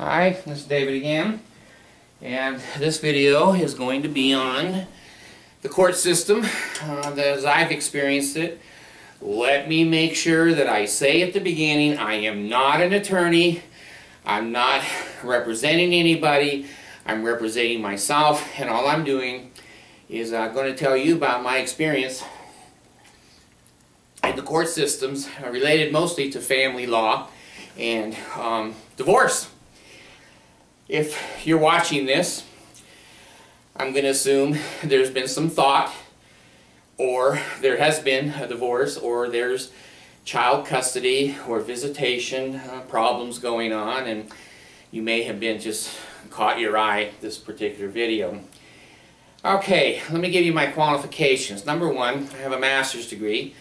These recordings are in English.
Hi, this is David again, and this video is going to be on the court system as I've experienced it. Let me make sure that I say at the beginning, I am not an attorney, I'm not representing anybody, I'm representing myself, and all I'm doing is going to tell you about my experience in the court systems related mostly to family law and divorce. If you're watching this, I'm going to assume there's been some thought, or there has been a divorce, or there's child custody or visitation problems going on, and you may have been just caught your eye this particular video. Okay, let me give you my qualifications. Number one, I have a master's degree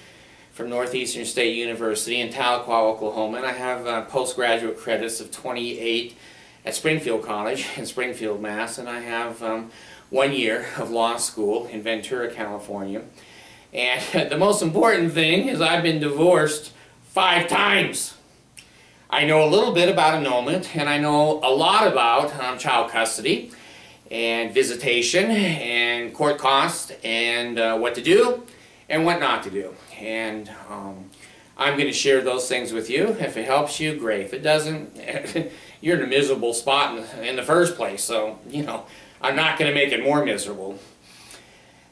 from Northeastern State University in Tahlequah, Oklahoma, and I have postgraduate credits of 28 at Springfield College in Springfield, Mass, and I have 1 year of law school in Ventura, California. And the most important thing is I've been divorced 5 times. I know a little bit about annulment, and I know a lot about child custody and visitation and court costs and what to do and what not to do. And I'm going to share those things with you. If it helps you, great. If it doesn't, you're in a miserable spot in the first place, so, you know, I'm not going to make it more miserable.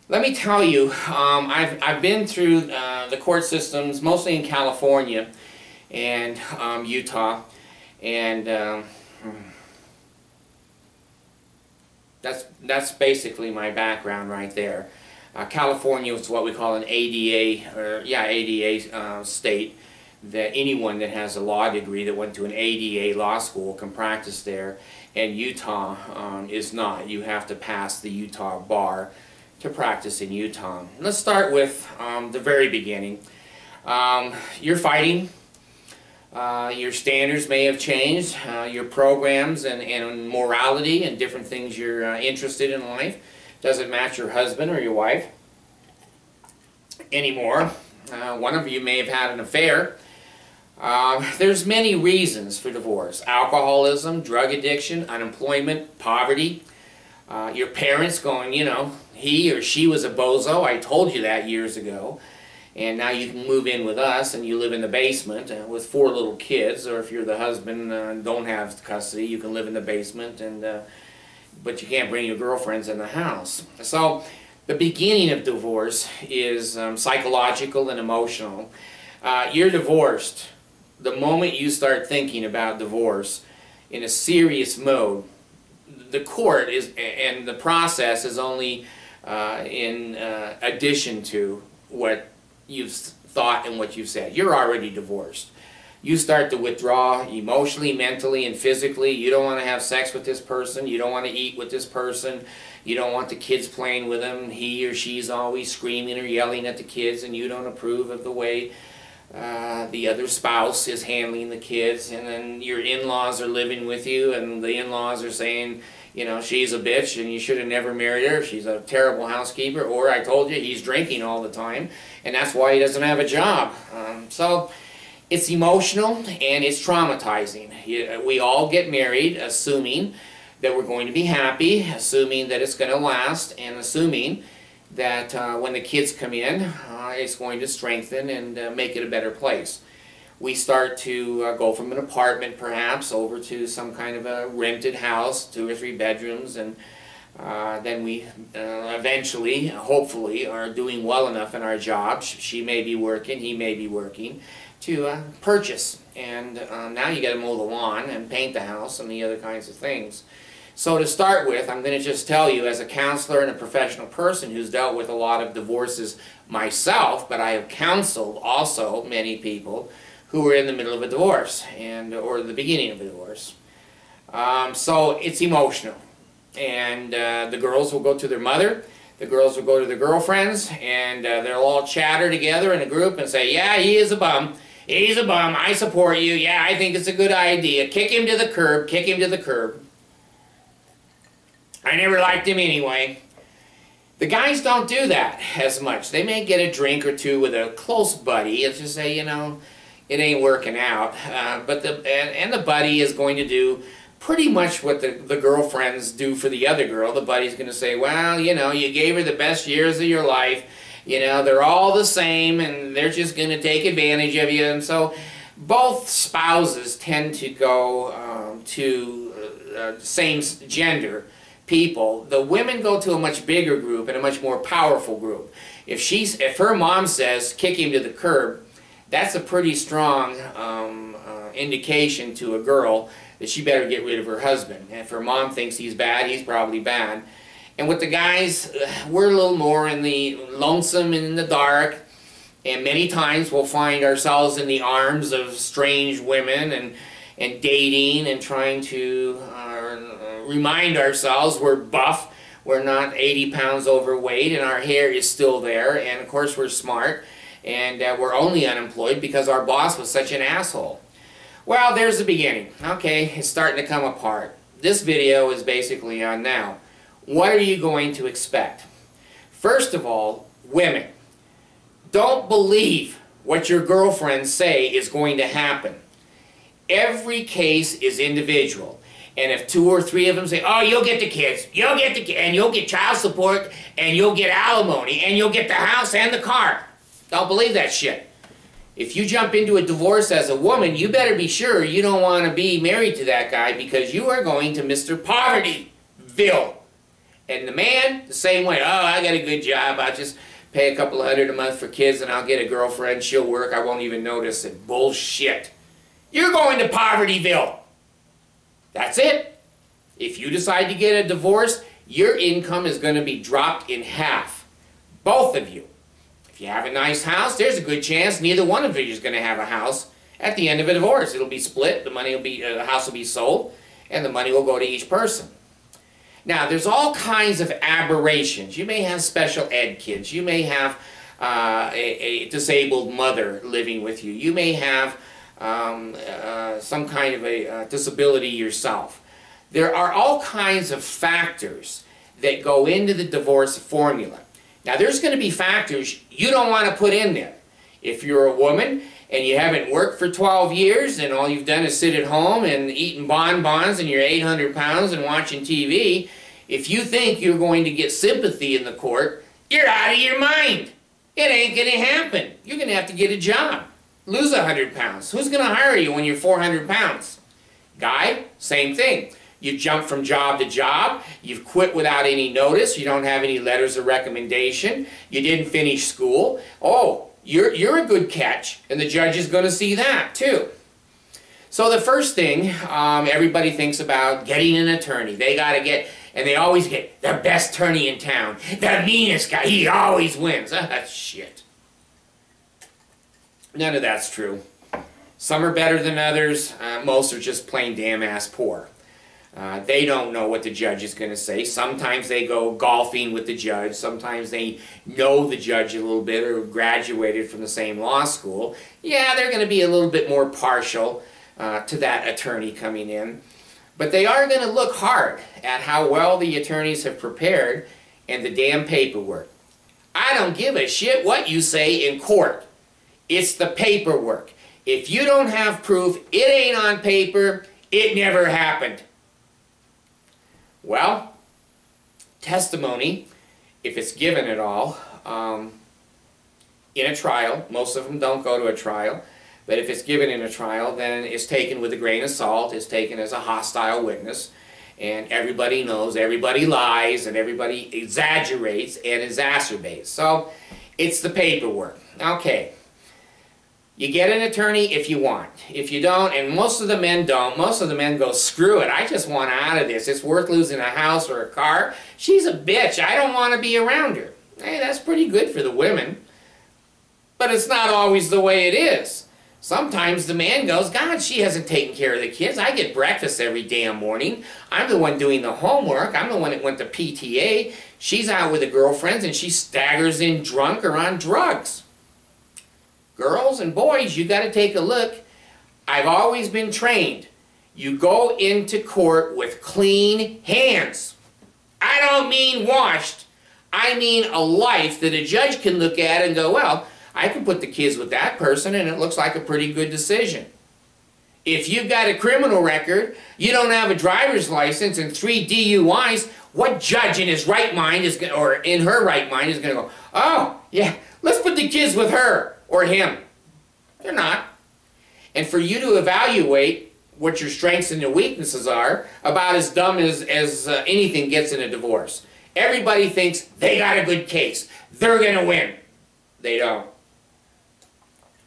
Let me tell you, I've been through the court systems, mostly in California and Utah, and that's basically my background right there. California is what we call an ADA, or ADA state, that anyone that has a law degree that went to an ADA law school can practice there, and Utah is not. You have to pass the Utah bar to practice in Utah. Let's start with the very beginning. You're fighting. Your standards may have changed. Your programs and morality and different things you're interested in life doesn't match your husband or your wife anymore. One of you may have had an affair. There's many reasons for divorce. Alcoholism, drug addiction, unemployment, poverty. Your parents going, you know, he or she was a bozo, I told you that years ago, and now you can move in with us and you live in the basement with 4 little kids, or if you're the husband, don't have custody, you can live in the basement, and but you can't bring your girlfriends in the house. So the beginning of divorce is psychological and emotional. You're divorced. The moment you start thinking about divorce in a serious mode, the court is, and the process is only in addition to what you've thought and what you've said. You're already divorced. You start to withdraw emotionally, mentally, and physically. You don't want to have sex with this person. You don't want to eat with this person. You don't want the kids playing with him. He or she's always screaming or yelling at the kids, and you don't approve of the way the other spouse is handling the kids. And then your in-laws are living with you, and the in-laws are saying, you know, she's a bitch and you should have never married her. She's a terrible housekeeper. Or I told you, he's drinking all the time, and that's why he doesn't have a job. So it's emotional and it's traumatizing. We all get married assuming that we're going to be happy, assuming that it's going to last, and assuming that when the kids come in, it's going to strengthen and make it a better place. We start to go from an apartment perhaps over to some kind of a rented house, 2 or 3 bedrooms, and then we eventually, hopefully, are doing well enough in our jobs. She may be working, he may be working, to purchase. And now you got to mow the lawn and paint the house and the other kinds of things. So to start with, I'm going to just tell you, as a counselor and a professional person who's dealt with a lot of divorces myself, but I have counseled also many people who are in the middle of a divorce or the beginning of a divorce. So it's emotional. And the girls will go to their mother, the girls will go to their girlfriends, and they'll all chatter together in a group and say, yeah, he is a bum. He's a bum. I support you. Yeah, I think it's a good idea. Kick him to the curb. Kick him to the curb. I never liked him anyway. The guys don't do that as much. They may get a drink or two with a close buddy and just say, you know, it ain't working out. But the buddy is going to do pretty much what the girlfriends do for the other girl. The buddy's going to say, well, you know, you gave her the best years of your life. You know, they're all the same, and they're just going to take advantage of you. And so both spouses tend to go to same gender people. The women go to a much bigger group and a much more powerful group. If her mom says, kick him to the curb, that's a pretty strong indication to a girl that she better get rid of her husband. And if her mom thinks he's bad, he's probably bad. And with the guys, we're a little more in the lonesome and in the dark, and many times we'll find ourselves in the arms of strange women and dating and trying to remind ourselves we're buff, we're not 80 pounds overweight, and our hair is still there, and of course we're smart, and we're only unemployed because our boss was such an asshole. Well, there's the beginning. Okay, it's starting to come apart. This video is basically on now. What are you going to expect? First of all, women, don't believe what your girlfriends say is going to happen. Every case is individual. And if 2 or 3 of them say, oh, you'll get the kids, and you'll get child support, and you'll get alimony, and you'll get the house and the car. Don't believe that shit. If you jump into a divorce as a woman, you better be sure you don't want to be married to that guy, because you are going to Mr. Povertyville. And the man, the same way. Oh, I got a good job. I'll just pay a couple of $100 a month for kids, and I'll get a girlfriend. She'll work. I won't even notice it. Bullshit. You're going to Povertyville. That's it. If you decide to get a divorce, your income is going to be dropped in half. Both of you. If you have a nice house, there's a good chance neither one of you is going to have a house at the end of a divorce. It'll be split. The money will be, the house will be sold, and the money will go to each person. Now, there's all kinds of aberrations. You may have special ed kids. You may have a disabled mother living with you. You may have some kind of a disability yourself. There are all kinds of factors that go into the divorce formula. Now, there's going to be factors you don't want to put in there. If you're a woman and you haven't worked for 12 years and all you've done is sit at home and eating bonbons and you're 800 pounds and watching TV, if you think you're going to get sympathy in the court, you're out of your mind. It ain't going to happen. You're going to have to get a job. Lose 100 pounds. Who's going to hire you when you're 400 pounds? Guy, same thing. You jump from job to job. You've quit without any notice. You don't have any letters of recommendation. You didn't finish school. Oh, you're a good catch, and the judge is going to see that too. So the first thing everybody thinks about, getting an attorney. They got to get, and they always get the best attorney in town. The meanest guy, he always wins. That's shit. None of that's true. Some are better than others. Most are just plain damn ass poor. They don't know what the judge is going to say. Sometimes they go golfing with the judge. Sometimes they know the judge a little bit or graduated from the same law school. Yeah, they're going to be a little bit more partial to that attorney coming in. But they are going to look hard at how well the attorneys have prepared and the damn paperwork. I don't give a shit what you say in court. It's the paperwork. If you don't have proof, it ain't on paper, it never happened. Well, testimony, if it's given at all, in a trial, most of them don't go to a trial, but if it's given in a trial, then it's taken with a grain of salt, it's taken as a hostile witness, and everybody knows, everybody lies, and everybody exaggerates and exacerbates. So, it's the paperwork. Okay. You get an attorney if you want. If you don't, and most of the men don't, most of the men go, screw it, I just want out of this. It's worth losing a house or a car. She's a bitch. I don't want to be around her. Hey, that's pretty good for the women. But it's not always the way it is. Sometimes the man goes, God, she hasn't taken care of the kids. I get breakfast every damn morning. I'm the one doing the homework. I'm the one that went to PTA. She's out with the girlfriends and she staggers in drunk or on drugs. Girls and boys, you got to take a look. I've always been trained. You go into court with clean hands. I don't mean washed. I mean a life that a judge can look at and go, well, I can put the kids with that person and it looks like a pretty good decision. If you've got a criminal record, you don't have a driver's license, and 3 DUIs, what judge in his right mind is going, or in her right mind is going to go, oh, yeah, let's put the kids with her or him? They're not. And for you to evaluate what your strengths and your weaknesses are, about as dumb as anything gets in a divorce. Everybody thinks they got a good case. They're going to win. They don't.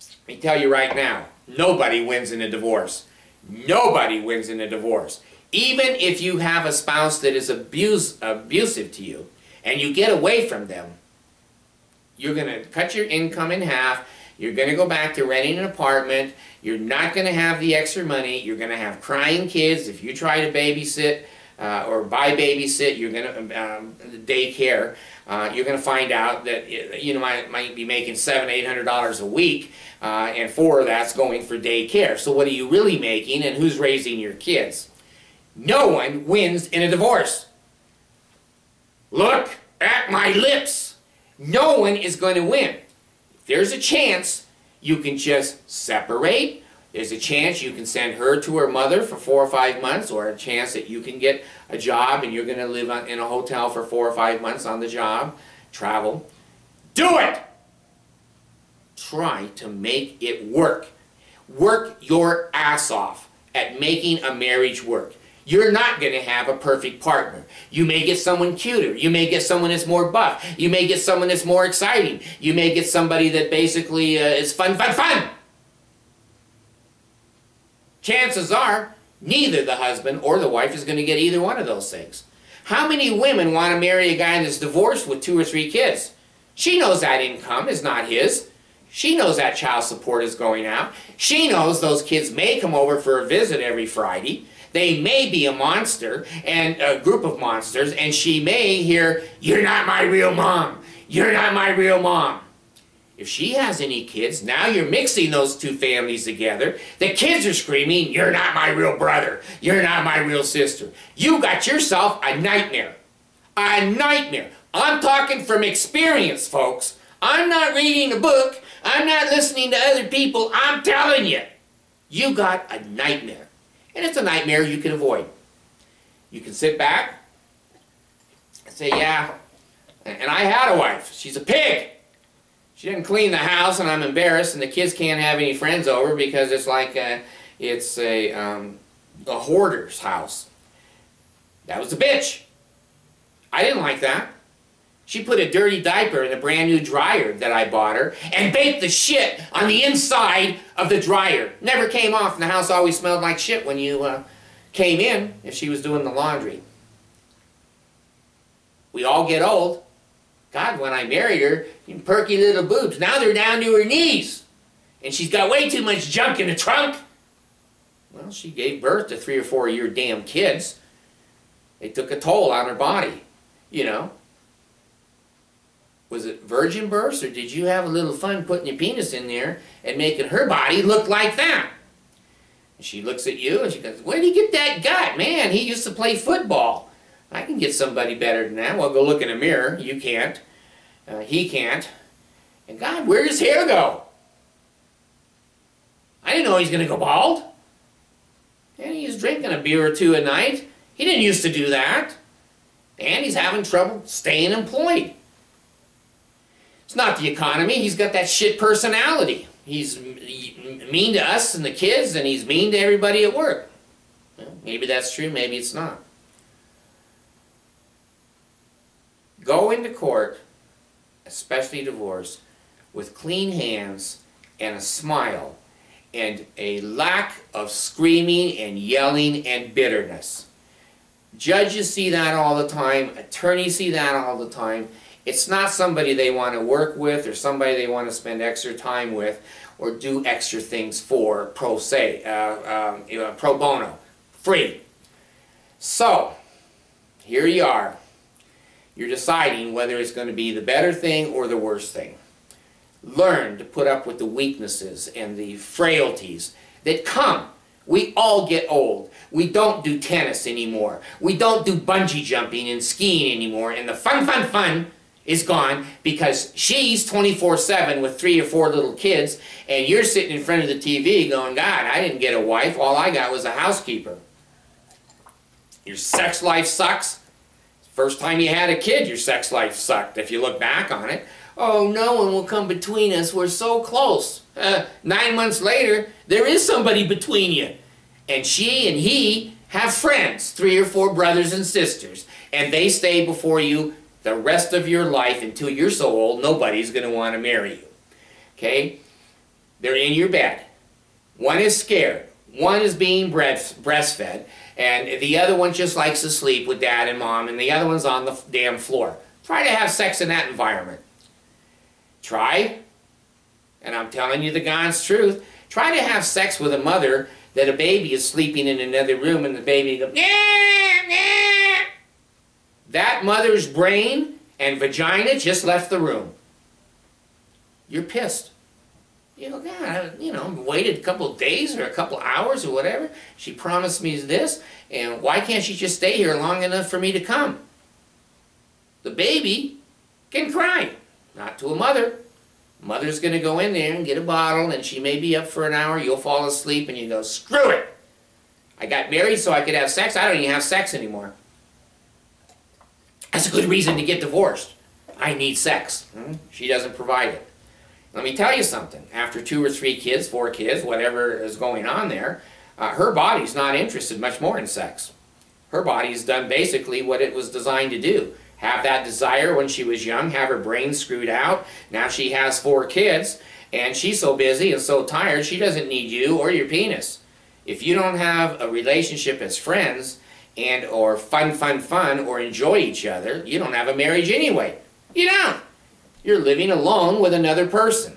Let me tell you right now, nobody wins in a divorce. Nobody wins in a divorce. Even if you have a spouse that is abusive to you, and you get away from them, you're going to cut your income in half. You're going to go back to renting an apartment. You're not going to have the extra money. You're going to have crying kids. If you try to babysit or buy babysit, you're going to daycare. You're going to find out that you might be making $700–800 a week, and 4 of that's going for daycare. So what are you really making, and who's raising your kids? No one wins in a divorce. Look at my lips. No one is going to win. There's a chance you can just separate. There's a chance you can send her to her mother for 4 or 5 months, or a chance that you can get a job and you're going to live in a hotel for 4 or 5 months on the job, travel. Do it! Try to make it work. Work your ass off at making a marriage work. You're not going to have a perfect partner. You may get someone cuter. You may get someone that's more buff. You may get someone that's more exciting. You may get somebody that basically is fun. Chances are, neither the husband or the wife is going to get either one of those things. How many women want to marry a guy that's divorced with 2 or 3 kids? She knows that income is not his. She knows that child support is going out. She knows those kids may come over for a visit every Friday. They may be a monster and a group of monsters, and she may hear, "You're not my real mom. You're not my real mom." If she has any kids, now you're mixing those 2 families together. The kids are screaming, "You're not my real brother. You're not my real sister." You got yourself a nightmare. A nightmare. I'm talking from experience, folks. I'm not reading a book. I'm not listening to other people. I'm telling you. You got a nightmare. And it's a nightmare you can avoid. You can sit back and say, yeah, and I had a wife. She's a pig. She didn't clean the house, and I'm embarrassed, and the kids can't have any friends over because it's like it's a hoarder's house. That was a bitch. I didn't like that. She put a dirty diaper in a brand new dryer that I bought her and baked the shit on the inside of the dryer. Never came off, and the house always smelled like shit when you came in if she was doing the laundry. We all get old. God, when I married her, perky little boobs. Now they're down to her knees. And she's got way too much junk in the trunk. Well, she gave birth to 3 or 4 of your damn kids. They took a toll on her body, you know. Was it virgin births, or did you have a little fun putting your penis in there and making her body look like that? And she looks at you and she goes, "Where did he get that gut? Man, he used to play football. I can get somebody better than that." Well, go look in a mirror. You can't. He can't. And God, where does his hair go? I didn't know he's going to go bald. And he's drinking a beer or 2 a night. He didn't used to do that. And he's having trouble staying employed. It's not the economy. He's got that shit personality. He's mean to us and the kids, and he's mean to everybody at work. Well, maybe that's true, maybe it's not. Go into court, especially divorce, with clean hands and a smile and a lack of screaming and yelling and bitterness. Judges see that all the time. Attorneys see that all the time. It's not somebody they want to work with or somebody they want to spend extra time with or do extra things for pro bono, free. So, here you are. You're deciding whether it's going to be the better thing or the worst thing. Learn to put up with the weaknesses and the frailties that come. We all get old. We don't do tennis anymore. We don't do bungee jumping and skiing anymore. And the fun is gone because she's 24/7 with 3 or 4 little kids, and you're sitting in front of the TV going, God, I didn't get a wife. All I got was a housekeeper. Your sex life sucks. First time you had a kid, your sex life sucked, if you look back on it. Oh, no one will come between us. We're so close. 9 months later, there is somebody between you. And she and he have friends, 3 or 4 brothers and sisters. And they stay before you the rest of your life until you're so old, nobody's going to want to marry you. Okay? They're in your bed. One is scared. One is being breastfed. And the other one just likes to sleep with dad and mom. And the other one's on the damn floor. Try to have sex in that environment. Try, and I'm telling you the God's truth, try to have sex with a mother that a baby is sleeping in another room and the baby goes, nah, nah. That mother's brain and vagina just left the room. You're pissed. You go, God, you know, waited a couple of days or a couple of hours or whatever. She promised me this, and why can't she just stay here long enough for me to come? The baby can cry. Not to a mother. Mother's going to go in there and get a bottle, and she may be up for an hour. You'll fall asleep, and you go, screw it. I got married so I could have sex. I don't even have sex anymore. That's a good reason to get divorced. I need sex. She doesn't provide it. Let me tell you something. After 2 or 3 kids, 4 kids, whatever is going on there, her body's not interested much more in sex. Her body's done basically what it was designed to do. Have that desire when she was young, have her brain screwed out. Now she has 4 kids, and she's so busy and so tired, she doesn't need you or your penis. If you don't have a relationship as friends, and or fun, or enjoy each other, you don't have a marriage anyway. You don't. You're living alone with another person.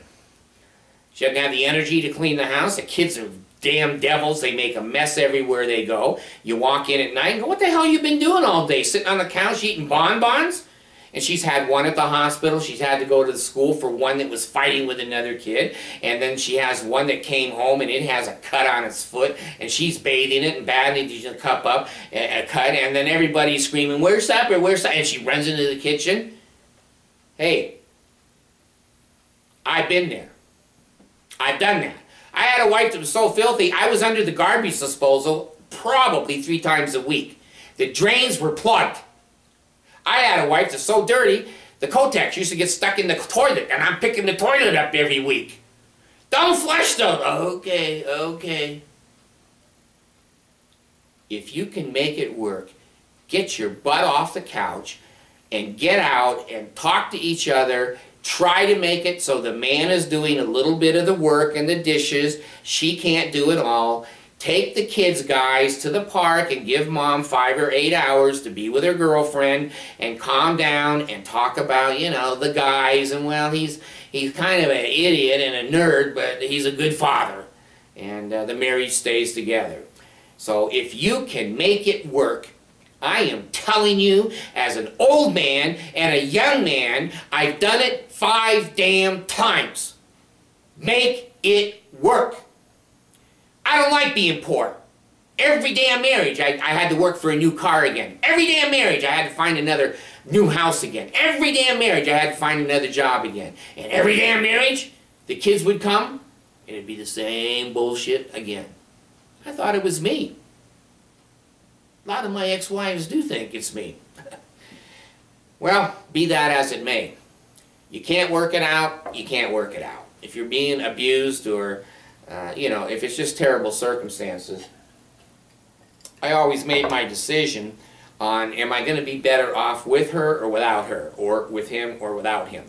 She doesn't have the energy to clean the house. The kids are damn devils. They make a mess everywhere they go. You walk in at night and go, what the hell you been doing all day? Sitting on the couch eating bonbons? And she's had one at the hospital. She's had to go to the school for one that was fighting with another kid. And then she has one that came home and it has a cut on its foot. And she's bathing it and bandaging a cut. And then everybody's screaming, where's supper? Where's supper? And she runs into the kitchen. Hey, I've been there. I've done that. I had a wife that was so filthy, I was under the garbage disposal probably 3 times a week. The drains were plugged. I had a wife that's so dirty, the Kotex used to get stuck in the toilet, and I'm picking the toilet up every week. Don't flush those. Okay, okay. If you can make it work, get your butt off the couch and get out and talk to each other. Try to make it so the man is doing a little bit of the work and the dishes. She can't do it all. Take the kids, guys, to the park and give mom 5 or 8 hours to be with her girlfriend and calm down and talk about, you know, the guys. And, well, he's kind of an idiot and a nerd, but he's a good father. And the marriage stays together. So if you can make it work, I am telling you, as an old man and a young man, I've done it 5 damn times. Make it work. I don't like being poor. Every damn marriage, I had to work for a new car again. Every damn marriage, I had to find another new house again. Every damn marriage, I had to find another job again. And every damn marriage, the kids would come, and it'd be the same bullshit again. I thought it was me. A lot of my ex-wives do think it's me. Well, be that as it may. You can't work it out, you can't work it out. If you're being abused or, you know, if it's just terrible circumstances, I always made my decision on, am I going to be better off with her or without her, or with him or without him.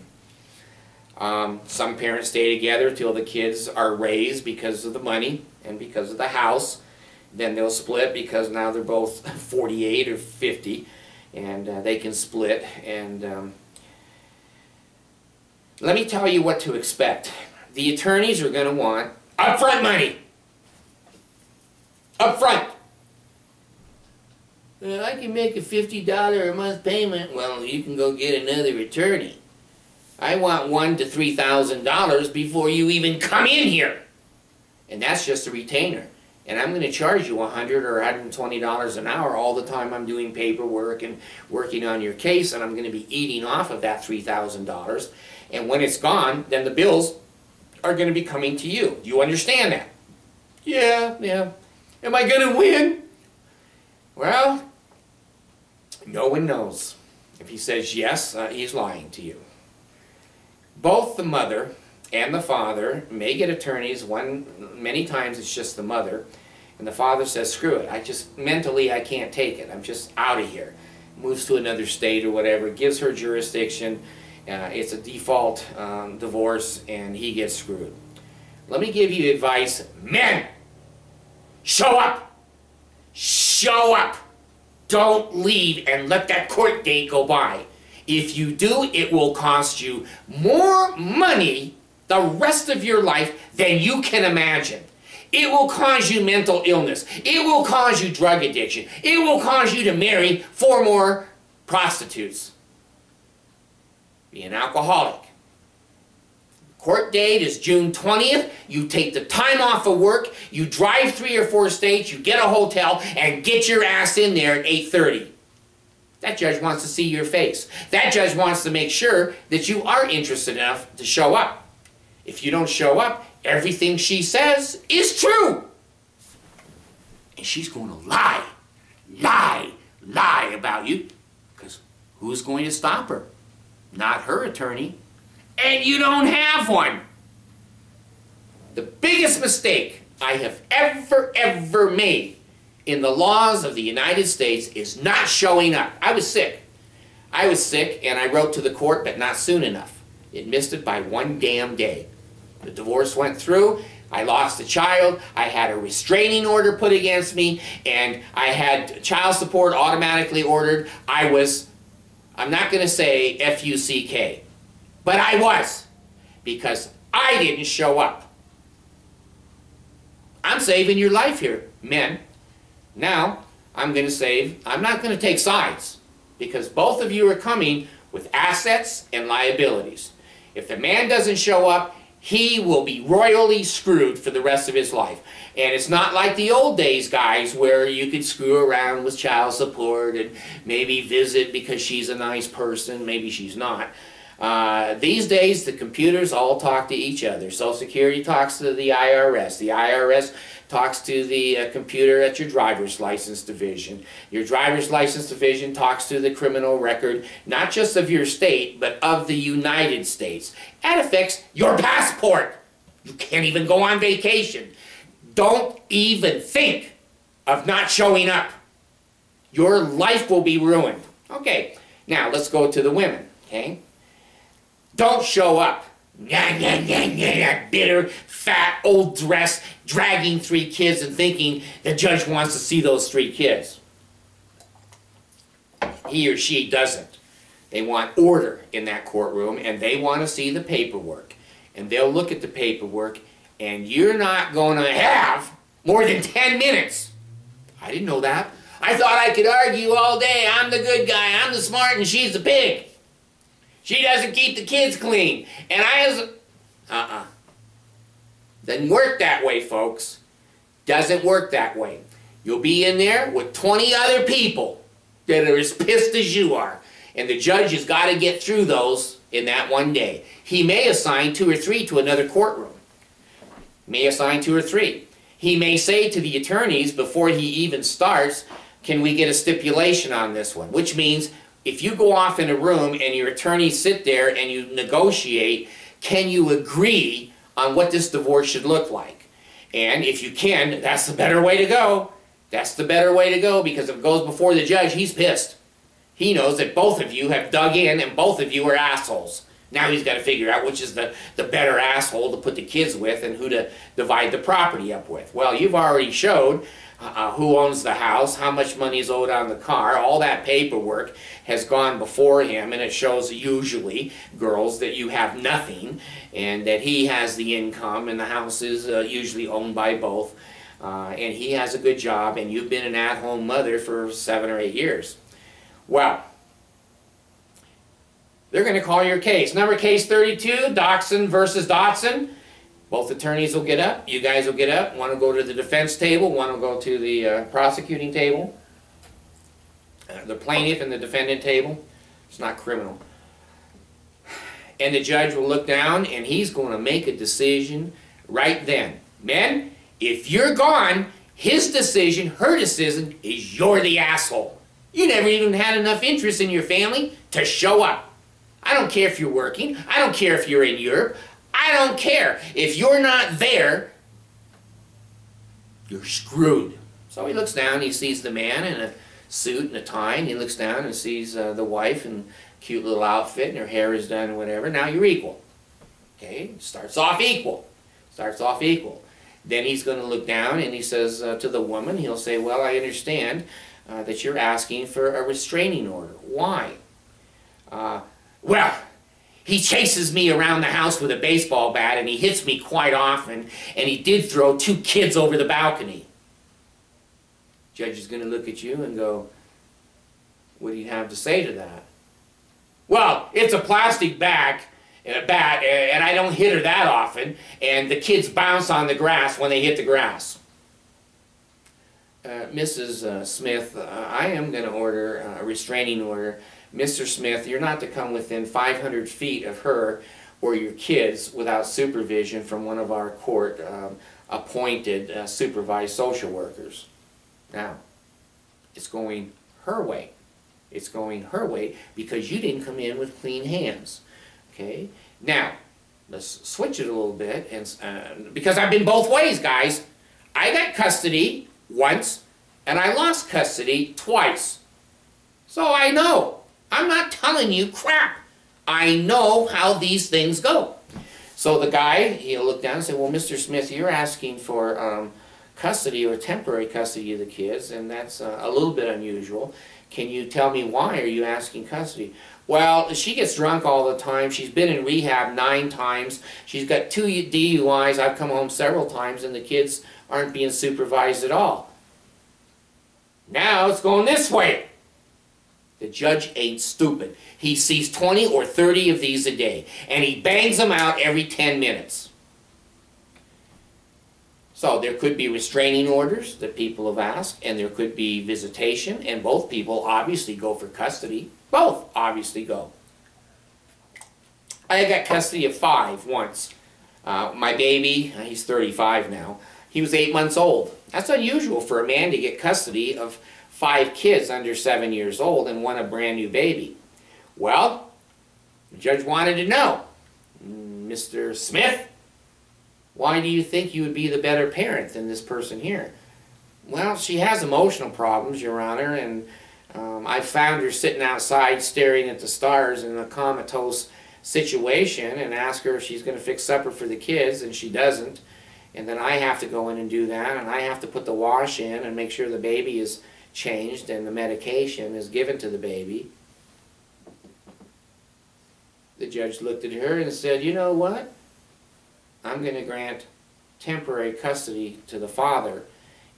Some parents stay together till the kids are raised because of the money and because of the house. Then they'll split because now they're both 48 or 50, and they can split. And let me tell you what to expect. The attorneys are going to want upfront money. Upfront. Well, I can make a $50 a month payment. Well, you can go get another attorney. I want $1,000 to $3,000 before you even come in here. And that's just a retainer. and I'm going to charge you $100 or $120 an hour all the time I'm doing paperwork and working on your case, and I'm going to be eating off of that $3,000. And when it's gone, then the bills are going to be coming to you. Do you understand that? Yeah. Am I going to win? Well, no one knows. If he says yes, he's lying to you. Both the mother and the father may get attorneys. Many times it's just the mother, and the father says, screw it, mentally I can't take it, I'm just out of here. Moves to another state or whatever, gives her jurisdiction, it's a default divorce, and he gets screwed. Let me give you advice. Men, show up! Show up! Don't leave and let that court date go by. If you do, it will cost you more money the rest of your life than you can imagine. It will cause you mental illness. It will cause you drug addiction. It will cause you to marry 4 more prostitutes. Be an alcoholic. Court date is June 20th. You take the time off of work. You drive 3 or 4 states. You get a hotel and get your ass in there at 8:30. That judge wants to see your face. That judge wants to make sure that you are interested enough to show up. If you don't show up, everything she says is true. And she's going to lie about you, because who's going to stop her? Not her attorney. And you don't have one. The biggest mistake I have ever made in the laws of the United States is not showing up. I was sick. And I wrote to the court, but not soon enough. It missed it by 1 damn day. The divorce went through. I lost a child. I had a restraining order put against me, and I had child support automatically ordered. I'm not going to say F-U-C-K, but I was, because I didn't show up. I'm saving your life here, men. Now, I'm not going to take sides, because both of you are coming with assets and liabilities. If the man doesn't show up, he will be royally screwed for the rest of his life. And it's not like the old days, guys, where you could screw around with child support and maybe visit because she's a nice person. Maybe she's not. These days, the computers all talk to each other. Social Security talks to the IRS. The IRS talks to the computer at your driver's license division. Your driver's license division talks to the criminal record, not just of your state, but of the United States. That affects your passport. You can't even go on vacation. Don't even think of not showing up. Your life will be ruined. Okay, now let's go to the women, okay? Don't show up. Bitter, fat, old dress, dragging 3 kids and thinking the judge wants to see those 3 kids. He or she doesn't. They want order in that courtroom, and they want to see the paperwork. And they'll look at the paperwork, and you're not going to have more than 10 minutes. I didn't know that. I thought I could argue all day. I'm the good guy. I'm the smart, and she's the pig. She doesn't keep the kids clean. And Doesn't work that way, folks. Doesn't work that way. You'll be in there with 20 other people that are as pissed as you are. And the judge has got to get through those in that one day. He may assign 2 or 3 to another courtroom. May assign 2 or 3. He may say to the attorneys before he even starts, can we get a stipulation on this one? Which means if you go off in a room and your attorneys sit there and you negotiate, can you agree on what this divorce should look like? And if you can, that's the better way to go. That's the better way to go, because if it goes before the judge, he's pissed. He knows that both of you have dug in and both of you are assholes. Now he's got to figure out which is the better asshole to put the kids with and who to divide the property up with. Well, you've already showed who owns the house, how much money is owed on the car. All that paperwork has gone before him, and it shows usually, girls, that you have nothing and that he has the income, and the house is usually owned by both. And he has a good job, and you've been an at-home mother for 7 or 8 years. Well, they're going to call your case. Number case 32, Dotson versus Dotson. Both attorneys will get up. You guys will get up. One will go to the defense table. One will go to the prosecuting table. The plaintiff and the defendant table. It's not criminal. And the judge will look down and he's going to make a decision right then. Men, if you're gone, his decision, her decision, is you're the asshole. You never even had enough interest in your family to show up. I don't care if you're working. I don't care if you're in Europe. I don't care. If you're not there, you're screwed. So he looks down, he sees the man in a suit and a tie, and he looks down and sees the wife in a cute little outfit, and her hair is done and whatever. Now you're equal. Okay? Starts off equal. Starts off equal. Then he's going to look down and he says to the woman, he'll say, well, I understand that you're asking for a restraining order. Why? Well, he chases me around the house with a baseball bat and he hits me quite often, and he did throw 2 kids over the balcony. Judge is going to look at you and go, what do you have to say to that? Well, it's a plastic bat, and I don't hit her that often, and the kids bounce on the grass when they hit the grass. Mrs. Smith, I am going to order a restraining order. Mr. Smith, you're not to come within 500 feet of her or your kids without supervision from one of our court appointed supervised social workers. Now, it's going her way. It's going her way because you didn't come in with clean hands. Okay? Now, let's switch it a little bit, and because I've been both ways, guys. I got custody once, and I lost custody twice. So I know. I'm not telling you crap. I know how these things go. So the guy, he'll look down and say, well, Mr. Smith, you're asking for custody or temporary custody of the kids, and that's a little bit unusual. Can you tell me why are you asking custody? Well, she gets drunk all the time. She's been in rehab 9 times. She's got 2 DUIs. I've come home several times, and the kids aren't being supervised at all. Now it's going this way. The judge ain't stupid. He sees 20 or 30 of these a day, and he bangs them out every 10 minutes. So there could be restraining orders that people have asked, and there could be visitation, and both people obviously go for custody. Both obviously go. I got custody of 5 once. My baby, he's 35 now, he was 8 months old. That's unusual for a man to get custody of 5 kids under 7 years old and one a brand new baby. Well, the judge wanted to know, Mr. Smith, why do you think you would be the better parent than this person here? Well, she has emotional problems, Your Honor, and I found her sitting outside staring at the stars in a comatose situation, and ask her if she's going to fix supper for the kids, and she doesn't. And then I have to go in and do that, and I have to put the wash in and make sure the baby is changed and the medication is given to the baby. The judge looked at her and said, you know what? I'm going to grant temporary custody to the father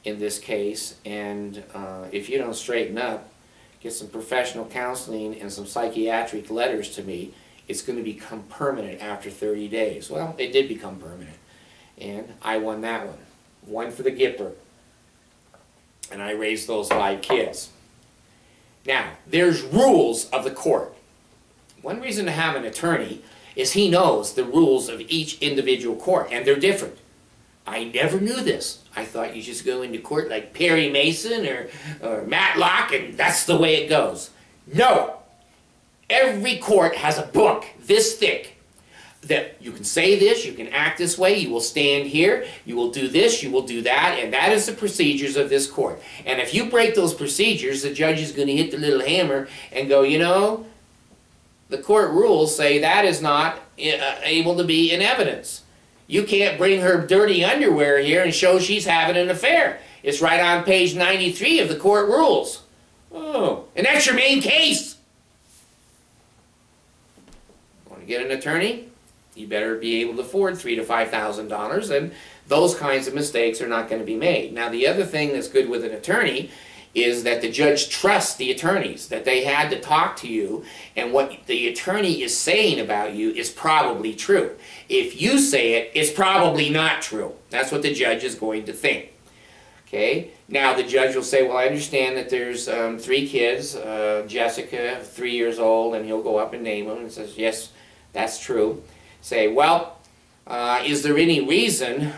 in this case, and if you don't straighten up, get some professional counseling and some psychiatric letters to me, it's going to become permanent after 30 days. Well, it did become permanent, and I won that one. One for the Gipper, and I raised those 5 kids. Now, there's rules of the court. One reason to have an attorney is he knows the rules of each individual court, and they're different. I never knew this. I thought you just go into court like Perry Mason or Matlock, and that's the way it goes. No! Every court has a book this thick that you can say this, you can act this way, you will stand here, you will do this, you will do that, and that is the procedures of this court. And if you break those procedures, the judge is going to hit the little hammer and go, you know, the court rules say that is not able to be in evidence. You can't bring her dirty underwear here and show she's having an affair. It's right on page 93 of the court rules. Oh, and that's your main case. Want to get an attorney? You better be able to afford $3,000 to $5,000, and those kinds of mistakes are not going to be made. Now, the other thing that's good with an attorney is that the judge trusts the attorneys, that they had to talk to you, and what the attorney is saying about you is probably true. If you say it, it's probably not true. That's what the judge is going to think. Okay? Now the judge will say, well, I understand that there's 3 kids, Jessica, 3 years old, and he'll go up and name them, and says, yes, that's true. Say, well, is there any reason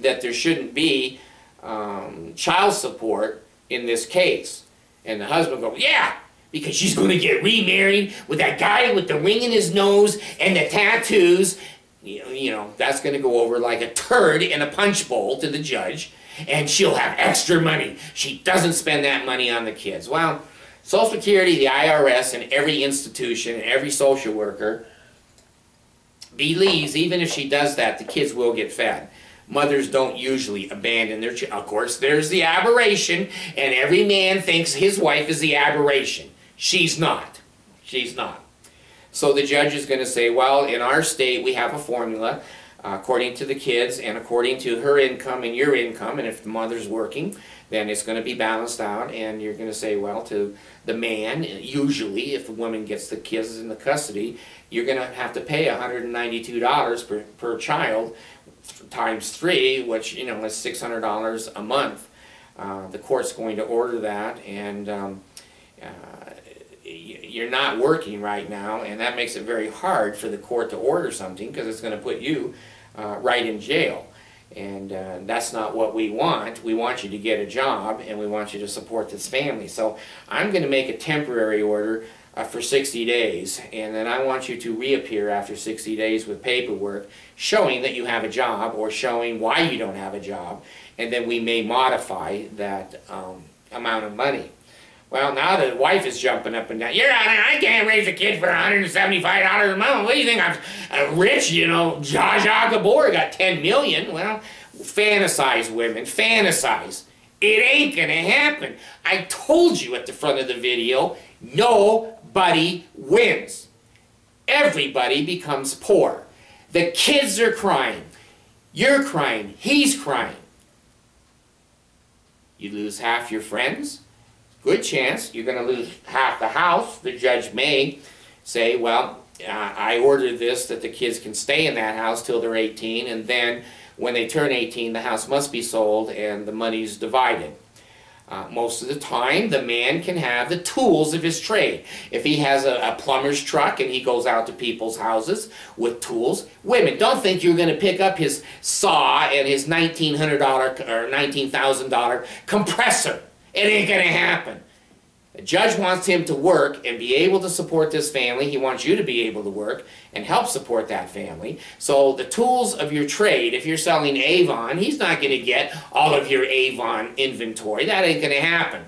that there shouldn't be child support in this case? And the husband goes, yeah, because she's going to get remarried with that guy with the ring in his nose and the tattoos. You know, that's going to go over like a turd in a punch bowl to the judge, and she'll have extra money. She doesn't spend that money on the kids. Well, Social Security, the IRS, and every institution, every social worker believes even if she does that, the kids will get fed. Mothers don't usually abandon their children. Of course, there's the aberration, and every man thinks his wife is the aberration. She's not. She's not. So the judge is going to say, well, in our state we have a formula according to the kids and according to her income and your income, and if the mother's working, then it's going to be balanced out, and you're going to say, well, to the man, usually if the woman gets the kids in the custody, you're going to have to pay $192 per child times 3, which, you know, is $600 a month. The court's going to order that, and you're not working right now, and that makes it very hard for the court to order something because it's going to put you right in jail. And that's not what we want. We want you to get a job, and we want you to support this family. So I'm going to make a temporary order for 60 days, and then I want you to reappear after 60 days with paperwork showing that you have a job or showing why you don't have a job, and then we may modify that amount of money. Well, now the wife is jumping up and down. Your Honor, I can't raise a kid for $175 a month. What do you think? I'm rich, you know. Zsa Zsa Gabor got $10 million. Well, fantasize, women. Fantasize. It ain't going to happen. I told you at the front of the video, nobody wins. Everybody becomes poor. The kids are crying. You're crying. He's crying. You lose half your friends. Good chance you're going to lose half the house. The judge may say, well, I ordered this that the kids can stay in that house till they're 18, and then when they turn 18, the house must be sold and the money's divided. Most of the time, the man can have the tools of his trade. If he has a plumber's truck and he goes out to people's houses with tools, women, don't think you're going to pick up his saw and his $1,900 or $19,000 compressor. It ain't going to happen. The judge wants him to work and be able to support this family. He wants you to be able to work and help support that family. So the tools of your trade, if you're selling Avon, he's not going to get all of your Avon inventory. That ain't going to happen.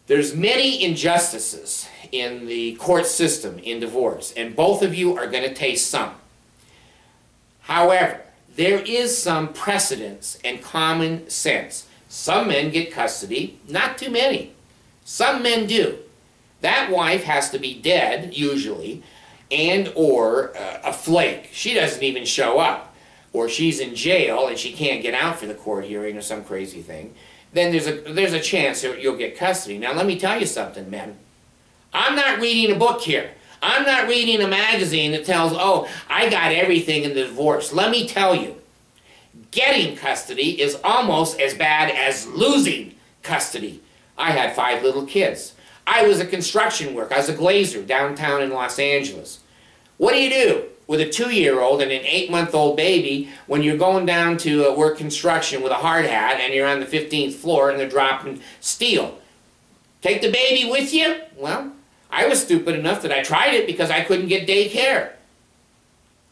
There's many injustices in the court system in divorce, and both of you are going to taste some. However, there is some precedence and common sense. Some men get custody, not too many. Some men do. That wife has to be dead, usually, and or a flake. She doesn't even show up. Or she's in jail and she can't get out for the court hearing or some crazy thing. Then there's a chance that you'll get custody. Now let me tell you something, men. I'm not reading a book here. I'm not reading a magazine that tells, oh, I got everything in the divorce. Let me tell you. Getting custody is almost as bad as losing custody. I had 5 little kids. I was a construction worker. I was a glazer downtown in Los Angeles. What do you do with a 2-year-old and an 8-month-old baby when you're going down to work construction with a hard hat and you're on the 15th floor and they're dropping steel? Take the baby with you? Well, I was stupid enough that I tried it because I couldn't get daycare.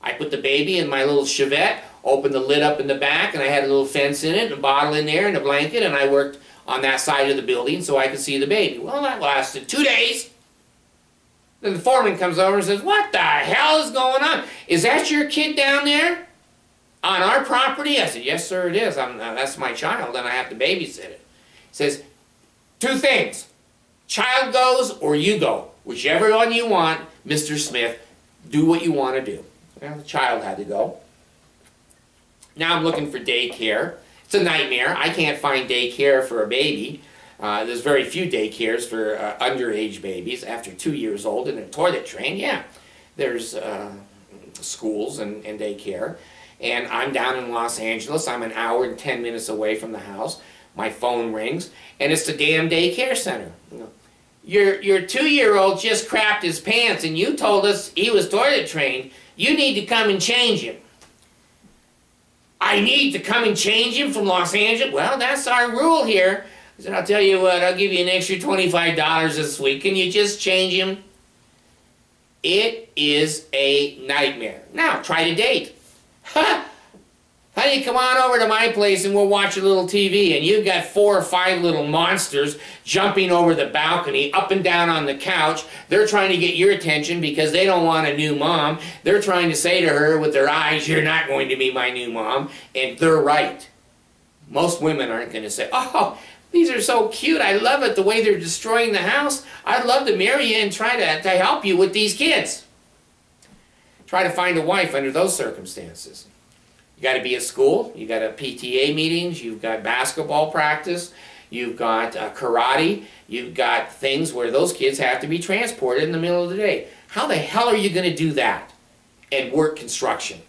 I put the baby in my little Chevette, opened the lid up in the back, and I had a little fence in it, and a bottle in there, and a blanket, and I worked on that side of the building so I could see the baby. Well, that lasted 2 days. Then the foreman comes over and says, what the hell is going on? Is that your kid down there on our property? I said, yes, sir, it is. That's my child, and I have to babysit it. He says, 2 things. Child goes or you go. Whichever one you want, Mr. Smith, do what you want to do. Well, the child had to go. Now I'm looking for daycare, It's a nightmare. I can't find daycare for a baby. There's very few daycares for underage babies after 2 years old and they're toilet trained. Yeah, there's schools and daycare. And I'm down in Los Angeles. I'm an hour and 10 minutes away from the house. My phone rings, and it's the damn daycare center. Your 2-year-old just crapped his pants, and you told us he was toilet trained. You need to come and change him. I need to come and change him from Los Angeles? Well, that's our rule here. I said, I'll tell you what, I'll give you an extra $25 this week. Can you just change him? It is a nightmare. Now, try to date. Honey, come on over to my place and we'll watch a little TV. And you've got 4 or 5 little monsters jumping over the balcony, up and down on the couch. They're trying to get your attention because they don't want a new mom. They're trying to say to her with their eyes, you're not going to be my new mom. And they're right. Most women aren't going to say, oh, these are so cute. I love it, the way they're destroying the house. I'd love to marry you and try to help you with these kids. Try to find a wife under those circumstances. You got to be at school. You got PTA meetings. You've got basketball practice. You've got karate. You've got things where those kids have to be transported in the middle of the day. How the hell are you going to do that and work construction?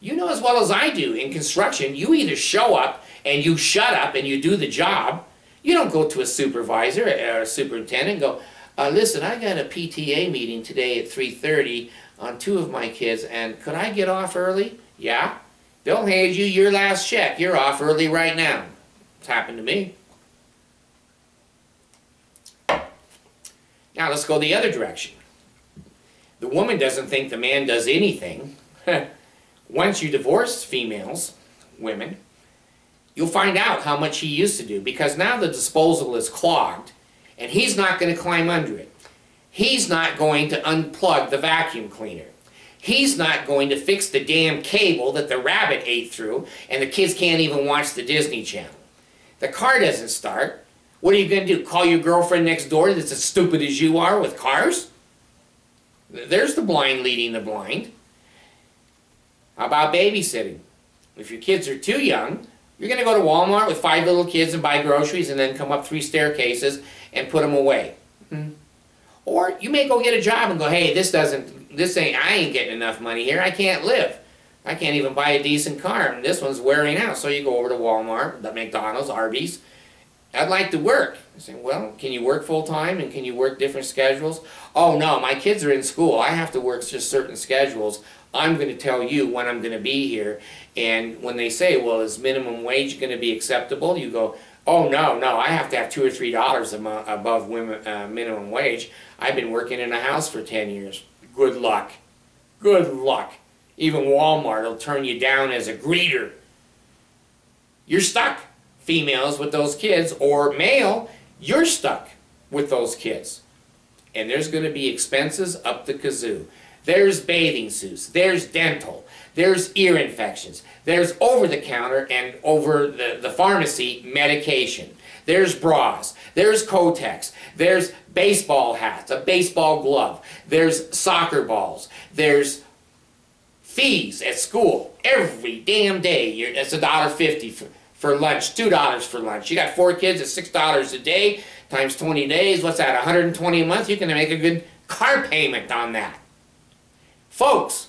You know as well as I do, in construction, you either show up and you shut up and you do the job. You don't go to a supervisor or a superintendent and go, listen, I got a PTA meeting today at 3:30 on 2 of my kids, and could I get off early? Yeah. They'll hand you your last check. You're off early right now. It's happened to me. Now let's go the other direction. The woman doesn't think the man does anything. Once you divorce females, women, you'll find out how much he used to do, because now the disposal is clogged and he's not going to climb under it. He's not going to unplug the vacuum cleaner. He's not going to fix the damn cable that the rabbit ate through and the kids can't even watch the Disney Channel. The car doesn't start. What are you going to do? Call your girlfriend next door that's as stupid as you are with cars? There's the blind leading the blind. How about babysitting? If your kids are too young, you're going to go to Walmart with 5 little kids and buy groceries and then come up 3 staircases and put them away. Or you may go get a job and go, hey, I ain't getting enough money here. I can't live. I can't even buy a decent car, and this one's wearing out. So you go over to Walmart, the McDonald's, Arby's. I'd like to work. I say, well, can you work full-time, and can you work different schedules? Oh, no, my kids are in school. I have to work just certain schedules. I'm going to tell you when I'm going to be here. And when they say, well, is minimum wage going to be acceptable? You go, oh, no, I have to have $2 or $3 above minimum wage. I've been working in a house for 10 years. Good luck. Good luck. Even Walmart will turn you down as a greeter. You're stuck, females, with those kids, or male, you're stuck with those kids. And there's going to be expenses up the kazoo. There's bathing suits, there's dental, there's ear infections, there's over-the-counter and over the pharmacy medication. There's bras, there's Kotex, there's baseball hats, a baseball glove, there's soccer balls, there's fees at school every damn day. It's $1.50 for lunch, $2 for lunch. You got 4 kids at $6 a day times 20 days. What's that, $120 a month? You can make a good car payment on that. Folks,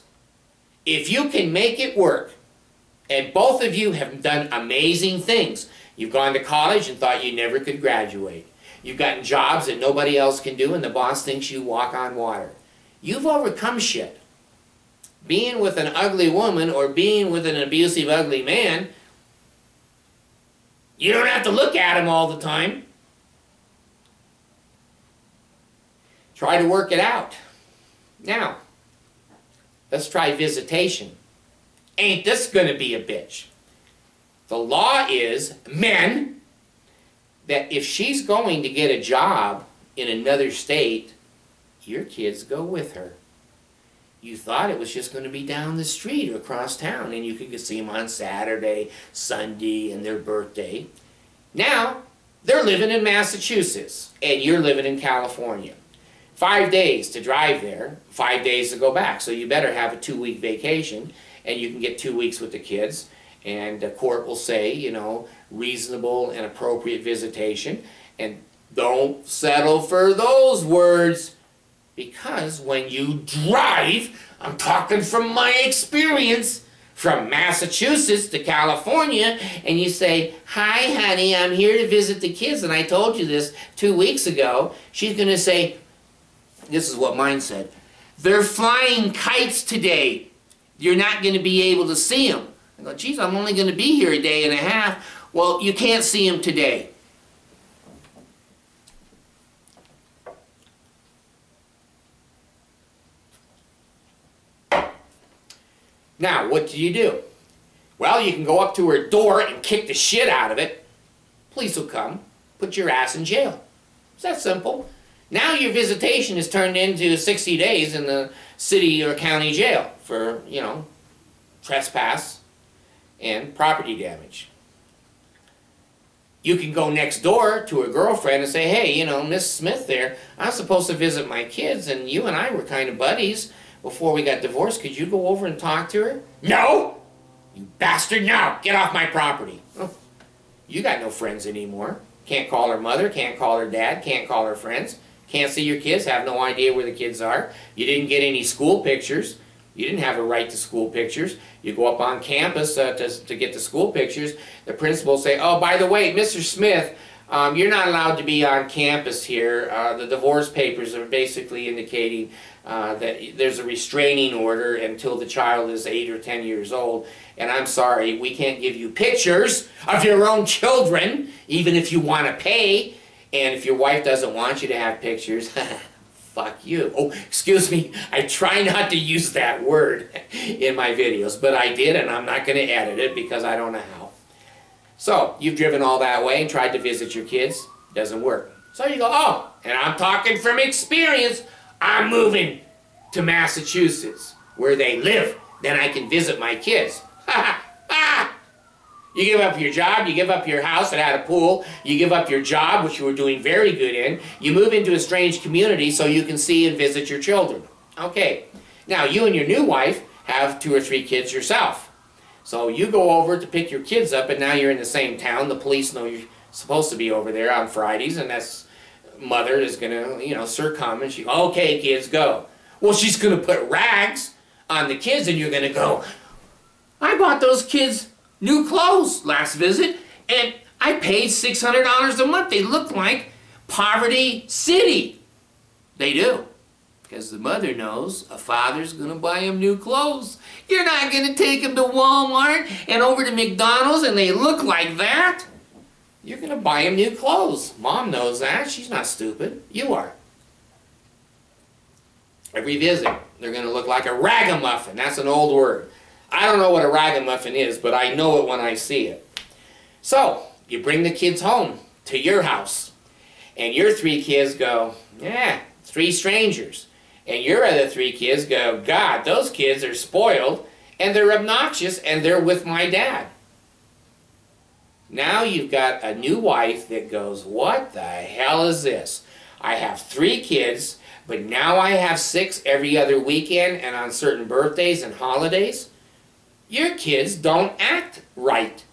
if you can make it work, and both of you have done amazing things. You've gone to college and thought you never could graduate. You've gotten jobs that nobody else can do and the boss thinks you walk on water. You've overcome shit. Being with an ugly woman or being with an abusive ugly man, you don't have to look at him all the time. Try to work it out. Now, let's try visitation. Ain't this going to be a bitch? The law is, men, that if she's going to get a job in another state, your kids go with her. You thought it was just going to be down the street or across town and you could see them on Saturday, Sunday, and their birthday. Now, they're living in Massachusetts and you're living in California. 5 days to drive there, 5 days to go back. So you better have a 2-week vacation and you can get 2 weeks with the kids And the court will say, you know, reasonable and appropriate visitation. And don't settle for those words, because when you drive, I'm talking from my experience, from Massachusetts to California, and you say, "Hi, honey, I'm here to visit the kids, and I told you this 2 weeks ago," she's going to say, this is what mine said, "They're flying kites today. You're not going to be able to see them." I go, "Geez, I'm only going to be here a day and a half." "Well, you can't see them today." Now, what do? Well, you can go up to her door and kick the shit out of it. Police will come, put your ass in jail. It's that simple. Now your visitation is turned into 60 days in the city or county jail for, you know, trespass and property damage. You can go next door to a girlfriend and say, "Hey, you know, Miss Smith there, I'm supposed to visit my kids, and you and I were kind of buddies before we got divorced. Could you go over and talk to her?" "No! You bastard, no! Get off my property." Oh, you got no friends anymore. Can't call her mother, can't call her dad, can't call her friends, can't see your kids, have no idea where the kids are. You didn't get any school pictures. You didn't have a right to school pictures. You go up on campus to get the school pictures. The principal will say, "Oh, by the way, Mr. Smith, you're not allowed to be on campus here. The divorce papers are basically indicating that there's a restraining order until the child is 8 or 10 years old. And I'm sorry, we can't give you pictures of your own children, even if you want to pay. And if your wife doesn't want you to have pictures, fuck you." Oh, excuse me, I try not to use that word in my videos, but I did, and I'm not going to edit it because I don't know how. So, you've driven all that way and tried to visit your kids. Doesn't work. So you go, "Oh, and I'm talking from experience. I'm moving to Massachusetts, where they live. Then I can visit my kids." Ha ha! You give up your job, you give up your house that had a pool, you give up your job, which you were doing very good in, you move into a strange community so you can see and visit your children. Okay, now you and your new wife have 2 or 3 kids yourself. So you go over to pick your kids up, and now you're in the same town. The police know you're supposed to be over there on Fridays, and that's mother is going to, you know, succumb, and she, "Okay, kids, go." Well, she's going to put rags on the kids, and you're going to go, "I bought those kids new clothes last visit, and I paid $600 a month. They look like Poverty City." They do. Because the mother knows a father's going to buy him new clothes. You're not going to take him to Walmart and over to McDonald's and they look like that. You're going to buy him new clothes. Mom knows that. She's not stupid. You are. Every visit, they're going to look like a ragamuffin. That's an old word. I don't know what a ragamuffin is, but I know it when I see it. So, you bring the kids home to your house, and your 3 kids go, "Yeah, 3 strangers." And your other 3 kids go, "God, those kids are spoiled, and they're obnoxious, and they're with my dad." Now you've got a new wife that goes, "What the hell is this? I have 3 kids, but now I have 6 every other weekend and on certain birthdays and holidays. Your kids don't act right.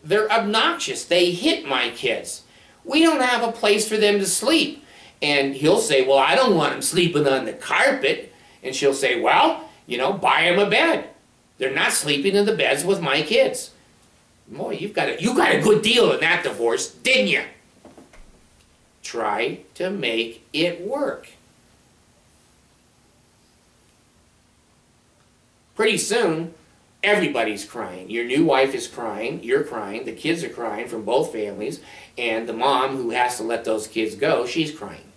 They're obnoxious. They hit my kids. We don't have a place for them to sleep." And he'll say, "Well, I don't want them sleeping on the carpet." And she'll say, "Well, you know, buy them a bed. They're not sleeping in the beds with my kids." Boy, you got a good deal in that divorce, didn't you? Try to make it work. Pretty soon, everybody's crying. Your new wife is crying, you're crying, the kids are crying from both families, and the mom who has to let those kids go, she's crying.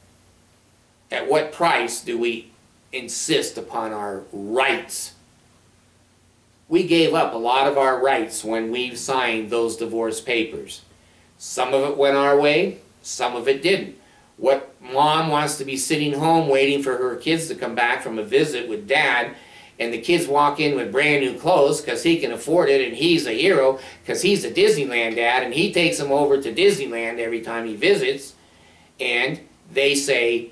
At what price do we insist upon our rights? We gave up a lot of our rights when we signed those divorce papers. Some of it went our way, some of it didn't. What mom wants to be sitting home waiting for her kids to come back from a visit with dad, and the kids walk in with brand new clothes because he can afford it and he's a hero because he's a Disneyland dad and he takes them over to Disneyland every time he visits, and they say,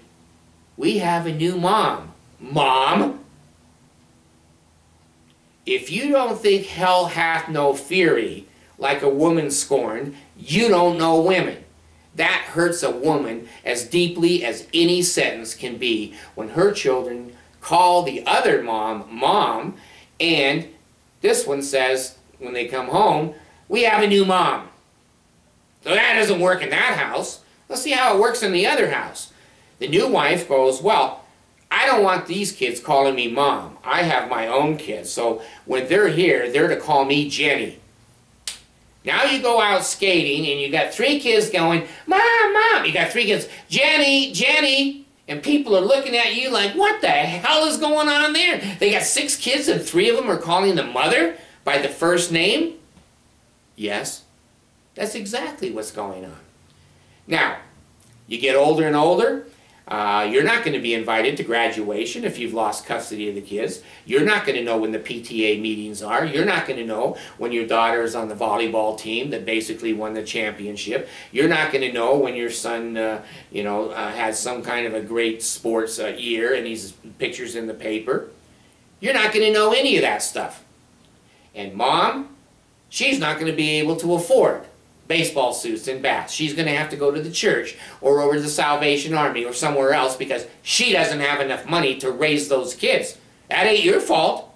"We have a new mom." Mom? If you don't think hell hath no fury, like a woman scorned, you don't know women. That hurts a woman as deeply as any sentence can be when her children call the other mom, Mom, and this one says, when they come home, we have a new mom. So that doesn't work in that house. Let's see how it works in the other house. The new wife goes, well, I don't want these kids calling me Mom. I have my own kids, so when they're here, they're to call me Jenny. Now you go out skating and you got 3 kids going, Mom, Mom. You got 3 kids, Jenny, Jenny. And people are looking at you like, what the hell is going on there? They got 6 kids and 3 of them are calling the mother by the first name? Yes, that's exactly what's going on. Now, you get older and older. You're not going to be invited to graduation if you've lost custody of the kids. You're not going to know when the PTA meetings are. You're not going to know when your daughter is on the volleyball team that basically won the championship. You're not going to know when your son, has some kind of a great sports year and he's pictures in the paper. You're not going to know any of that stuff. And Mom, she's not going to be able to afford baseball suits and bats. She's going to have to go to the church or over to the Salvation Army or somewhere else because she doesn't have enough money to raise those kids. That ain't your fault.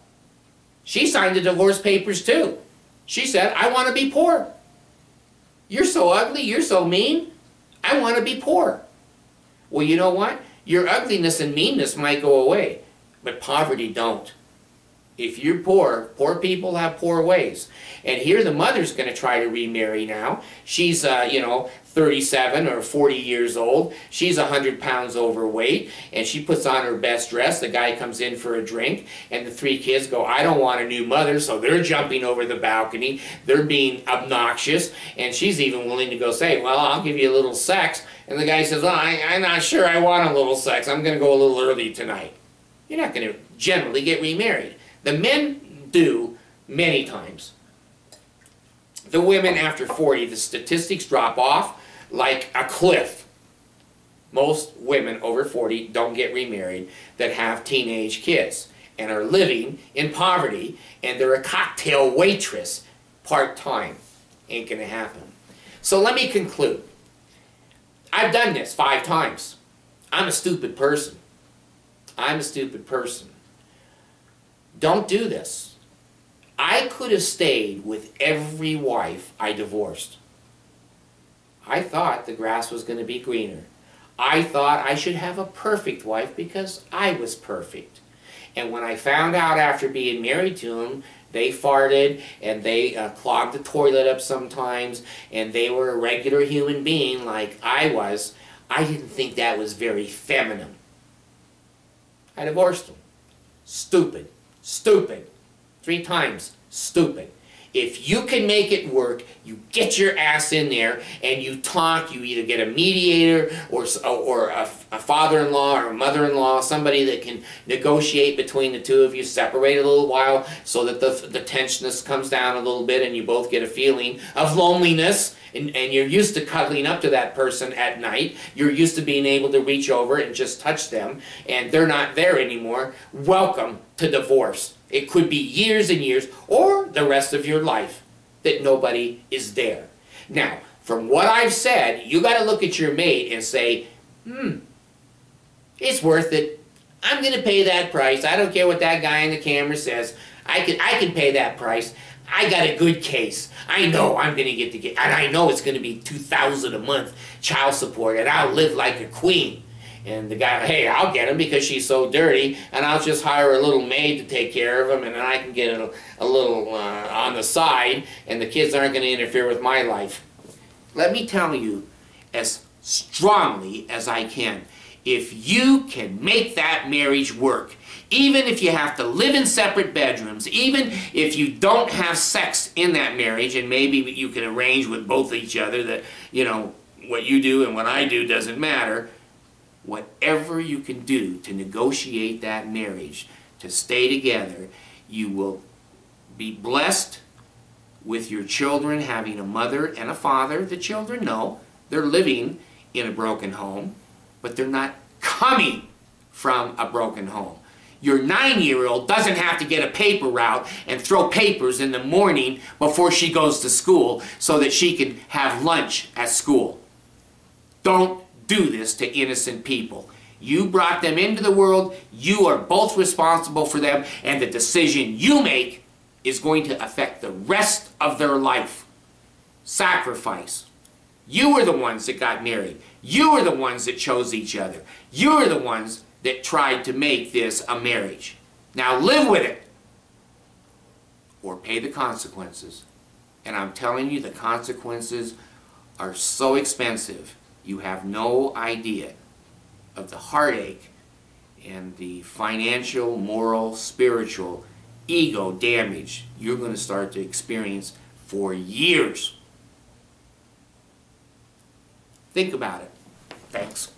She signed the divorce papers too. She said, I want to be poor. You're so ugly, you're so mean, I want to be poor. Well, you know what? Your ugliness and meanness might go away, but poverty don't. If you're poor, poor people have poor ways. And here the mother's going to try to remarry now. She's, 37 or 40 years old. She's 100 pounds overweight, and she puts on her best dress. The guy comes in for a drink, and the 3 kids go, I don't want a new mother, so they're jumping over the balcony. They're being obnoxious, and she's even willing to go say, well, I'll give you a little sex. And the guy says, well, I'm not sure I want a little sex. I'm going to go a little early tonight. You're not going to generally get remarried. The men do many times. The women after 40, the statistics drop off like a cliff. Most women over 40 don't get remarried that have teenage kids and are living in poverty, and they're a cocktail waitress part-time. Ain't gonna happen. So let me conclude. I've done this 5 times. I'm a stupid person. I'm a stupid person. Don't do this. I could have stayed with every wife I divorced. I thought the grass was going to be greener. I thought I should have a perfect wife because I was perfect. And when I found out after being married to them, they farted and they clogged the toilet up sometimes and they were a regular human being like I was, I didn't think that was very feminine. I divorced them. Stupid. Stupid. 3 times. Stupid. If you can make it work, you get your ass in there and you talk. You either get a mediator or a father-in-law or a mother-in-law, somebody that can negotiate between the 2 of you, separate a little while so that the tensioness comes down a little bit and you both get a feeling of loneliness. And you're used to cuddling up to that person at night. You're used to being able to reach over and just touch them, and they're not there anymore. Welcome to divorce. It could be years and years, or the rest of your life, that nobody is there. Now, from what I've said, you got to look at your mate and say, it's worth it. I'm going to pay that price. I don't care what that guy on the camera says. I can pay that price. I got a good case. I know I'm going to get the, and I know it's going to be $2,000 a month child support, and I'll live like a queen. And the guy, hey, I'll get him because she's so dirty, and I'll just hire a little maid to take care of him, and then I can get a little on the side, and the kids aren't going to interfere with my life. Let me tell you as strongly as I can, if you can make that marriage work, even if you have to live in separate bedrooms, even if you don't have sex in that marriage, and maybe you can arrange with both each other that, what you do and what I do doesn't matter, whatever you can do to negotiate that marriage, to stay together, you will be blessed with your children having a mother and a father. The children know they're living in a broken home, but they're not coming from a broken home. Your 9-year-old doesn't have to get a paper route and throw papers in the morning before she goes to school so that she can have lunch at school. Don't do this to innocent people. You brought them into the world. You are both responsible for them, and the decision you make is going to affect the rest of their life. Sacrifice. You were the ones that got married. You were the ones that chose each other. You are the ones that tried to make this a marriage. Now live with it, or pay the consequences. And I'm telling you, the consequences are so expensive, you have no idea of the heartache and the financial, moral, spiritual, ego damage you're going to start to experience for years. Think about it. Thanks.